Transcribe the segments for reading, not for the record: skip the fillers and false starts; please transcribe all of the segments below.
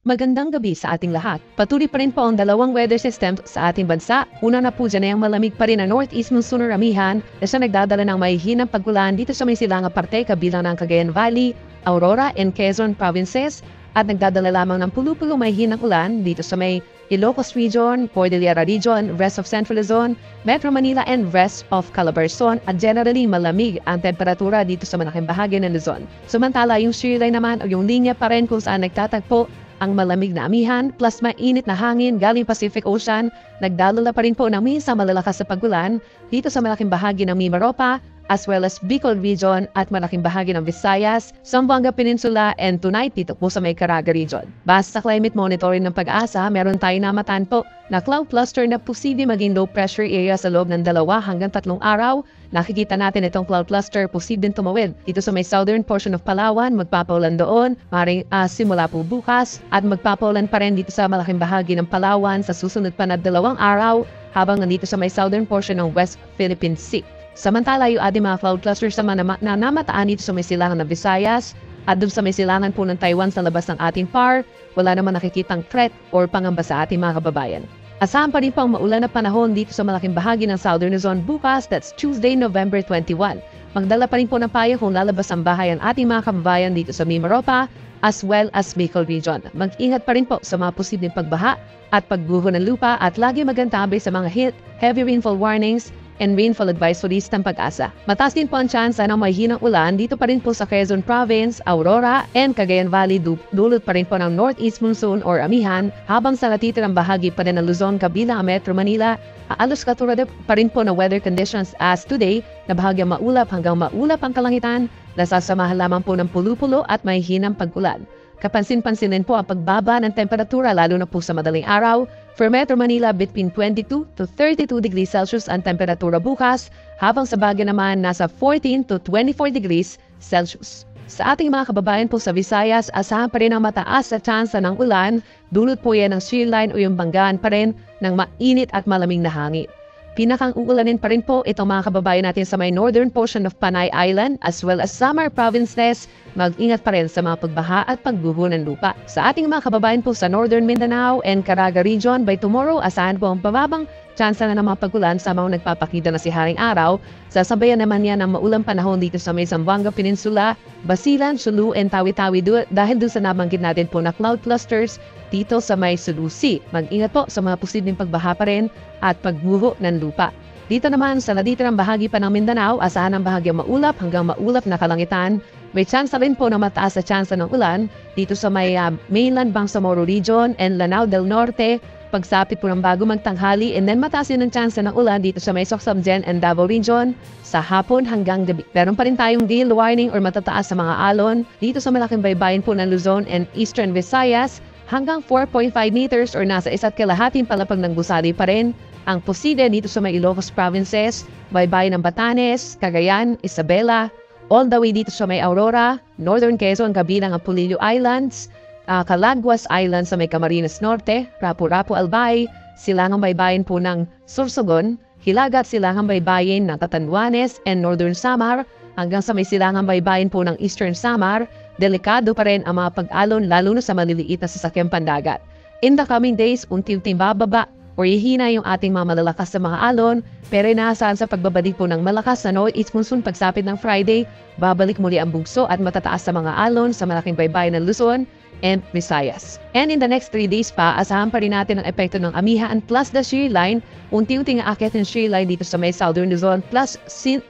Magandang gabi sa ating lahat. Patuloy pa rin po ang dalawang weather systems sa ating bansa. Una na po dyan ay ang malamig pa rin na northeast monsoon or amihan na siya nagdadala ng mahihinang pag-ulan dito sa may silangang parte kabilang ng Cagayan Valley, Aurora, and Quezon provinces at nagdadala lamang ng pulu-pulong mahihinang ulan dito sa may Ilocos Region, Cordillera Region, rest of Central Luzon, Metro Manila, and rest of Calabarzon at generally malamig ang temperatura dito sa malaking bahagi ng Luzon. Samantala, yung shear line naman o yung linya pa rin kung saan nagtatagpo ang malamig na amihan plus mainit na hangin galing Pacific Ocean, nagdadala pa rin po ng minsan malalakas sa pag-ulan dito sa malaking bahagi ng Mimaropa as well as Bicol Region at malaking bahagi ng Visayas, Zamboanga Peninsula, and tonight dito po sa may Caraga Region. Base sa climate monitoring ng Pag-asa, meron tayo namatan po na cloud cluster na posible maging low pressure area sa loob ng 2 hanggang 3 araw. Nakikita natin itong cloud cluster posibleng tumawid dito sa may southern portion of Palawan, magpapaulan doon, maring simula po bukas, at magpapaulan pa rin dito sa malaking bahagi ng Palawan sa susunod pa na 2 araw habang nandito sa may southern portion ng West Philippine Sea. Samantala, yung ating mga cloud clusters naman na namataan dito sa may silangan ng Visayas at doon sa may silangan po ng Taiwan sa labas ng ating PAR, wala naman nakikitang threat or pangamba sa ating mga kababayan. Asahan pa rin po ang maulan na panahon dito sa malaking bahagi ng Southern Luzon bukas, that's Tuesday, November 21. Magdala pa rin po ng payo kung lalabas ang bahay ang ating mga kababayan dito sa Mimaropa as well as Bicol Region. Mag-ingat pa rin po sa mga posibleng pagbaha at pagguho ng lupa at lagi magantabay sa mga heavy rainfall warnings and rainfall advisories ng Pag-asa. Mataas din po ang tsansa ng mahihinang ulan dito pa rin po sa Quezon Province, Aurora, and Cagayan Valley dulot pa rin po ng northeast monsoon or amihan habang sa natitirang bahagi pa rin ng Luzon kabilang ang Metro Manila, alos katulad pa rin po na weather conditions as today na bahagyang maulap hanggang maulap ang kalangitan, nasasamahan lamang po ng pulu-pulo at mahihinang pag-ulan. Kapansin-pansinin po ang pagbaba ng temperatura lalo na po sa madaling araw. For Metro Manila, between 22 to 32 degrees Celsius ang temperatura bukas, habang sa Baguio naman nasa 14 to 24 degrees Celsius. Sa ating mga kababayan po sa Visayas, asahan pa rin ang mataas na tsansa ng ulan, dulot po yan ng shear line o yung banggaan pa rin ng mainit at malamig na hangin. Pinakang uulanin pa rin po itong mga kababayan natin sa may northern portion of Panay Island as well as Samar provinces. Mag-ingat pa rin sa mga pagbaha at pagguho ng lupa. Sa ating mga kababayan po sa northern Mindanao and Caraga Region, by tomorrow, asahan po ang pababang tsansa na ng mga pag-ulan sa mga nagpapakita na si Haring Araw. Sasabayan naman yan ng maulang panahon dito sa may Zamboanga Peninsula, Basilan, Sulu, and Tawi-Tawi dahil doon sa nabanggit natin po na cloud clusters dito sa may Sulu Sea. Mag-ingat po sa mga posibleng pagbaha pa rin at pagguho ng lupa. Dito naman sa natitirang bahagi pa ng Mindanao, asahan ang bahagyang maulap hanggang maulap na kalangitan. May tsansa rin po na mataas na tsansa ng ulan dito sa may mainland Bangsamoro Region and Lanao del Norte, pagsapit po ng bago magtanghali, and then mataas din ang tsansa ng ulan dito sa may Socsamgen and Davao Region sa hapon hanggang gabi. Meron pa rin tayong gale warning or matataas sa mga alon dito sa malaking baybayin po ng Luzon and Eastern Visayas hanggang 4.5 meters or nasa 1.5 palapag ng gusali pa rin ang posible dito sa may Ilocos provinces, baybayin ng Batanes, Cagayan, Isabela, all the way dito sa may Aurora, Northern Quezon kabilang ang Pulilio Islands, Calaguas Island sa may Camarines Norte, Rapu-Rapu Albay, silangang baybayin po ng Sorsogon, Hilaga at silangang baybayin ng Catanduanes and Northern Samar, hanggang sa may silangang baybayin po ng Eastern Samar. Delikado pa rin ang mga pag-alon lalo na sa maliliit na sasakyang pandagat. In the coming days, unti-unting bababa o ihina yung ating mga malalakas na mga alon, pero inaasahan sa pagbabalik po ng malakas na northeast monsoon pagsapit ng Friday, babalik muli ang bugso at matataas sa mga alon sa malaking baybayin ng Luzon and Visayas. And in the next 3 days pa, asahan pa rin natin ang epekto ng amihan plus the shear line, unti-unting aakyat ng shear line dito sa may Southern Luzon plus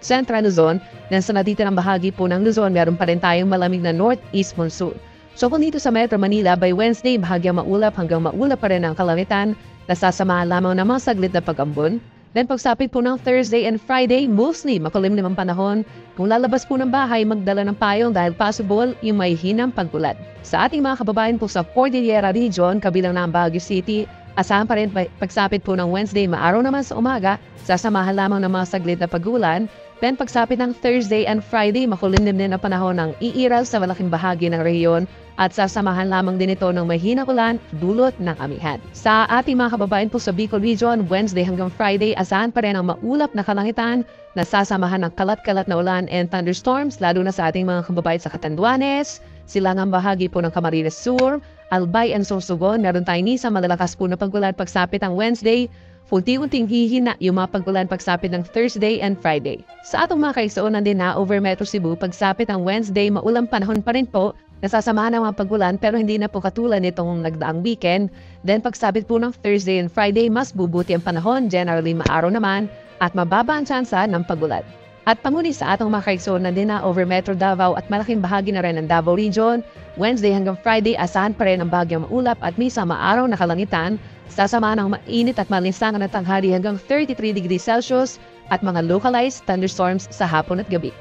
Central Luzon, na sa natitirang bahagi po ng Luzon, meron pa rin tayong malamig na northeast monsoon. So kung dito sa Metro Manila, by Wednesday, bahagyang maulap hanggang maulap pa rin ang kalangitan, nasasamahan lamang ng mga saglit na pag-ambon. Then pagsapit po ng Thursday and Friday, mostly makulimlim ang panahon. Kung lalabas po ng bahay, magdala ng payong dahil possible yung may hinang pag-ulan. Sa ating mga kababayan po sa Cordillera Region, kabilang na ang Baguio City, asahan pa rin pagsapit po ng Wednesday, maaraw naman sa umaga, sasamahan lamang ng mga saglit na pag-ulan. Then pagsapit ng Thursday and Friday, makulimlim din ang panahon ng iiral sa malaking bahagi ng rehiyon at sasamahan lamang din ito ng mahinang ulan dulot ng amihan. Sa ating mga kababayan po sa Bicol Region, Wednesday hanggang Friday, asahan pa rin ang maulap na kalangitan na sasamahan ng kalat-kalat na ulan and thunderstorms lalo na sa ating mga kababayan sa Catanduanes, silangang bahagi po ng Camarines Sur Albay and Sorsogon, meron tayong ni sa malalakas po na pagulan pagsapit ang Wednesday, unti-unting hihina yung mga pagulan pagsapit ng Thursday and Friday. Sa atong mga kaigsuonan din na over Metro Cebu, pagsapit ang Wednesday, maulang panahon pa rin po, nasasamahan ang mga pagulan pero hindi na po katulad nitong nagdaang weekend. Then pagsapit po ng Thursday and Friday, mas bubuti ang panahon, generally maaraw naman, at mababa ang tsansa ng pagulan. At panguni sa atong mga kaigsuonan din na over Metro Davao at malaking bahagi na rin ng Davao Region, Wednesday hanggang Friday, asahan pa rin ang bagyang maulap at misa maaraw na kalangitan, sasamahan ng mainit at malinsangan na tanghali hanggang 33 degrees Celsius at mga localized thunderstorms sa hapon at gabi.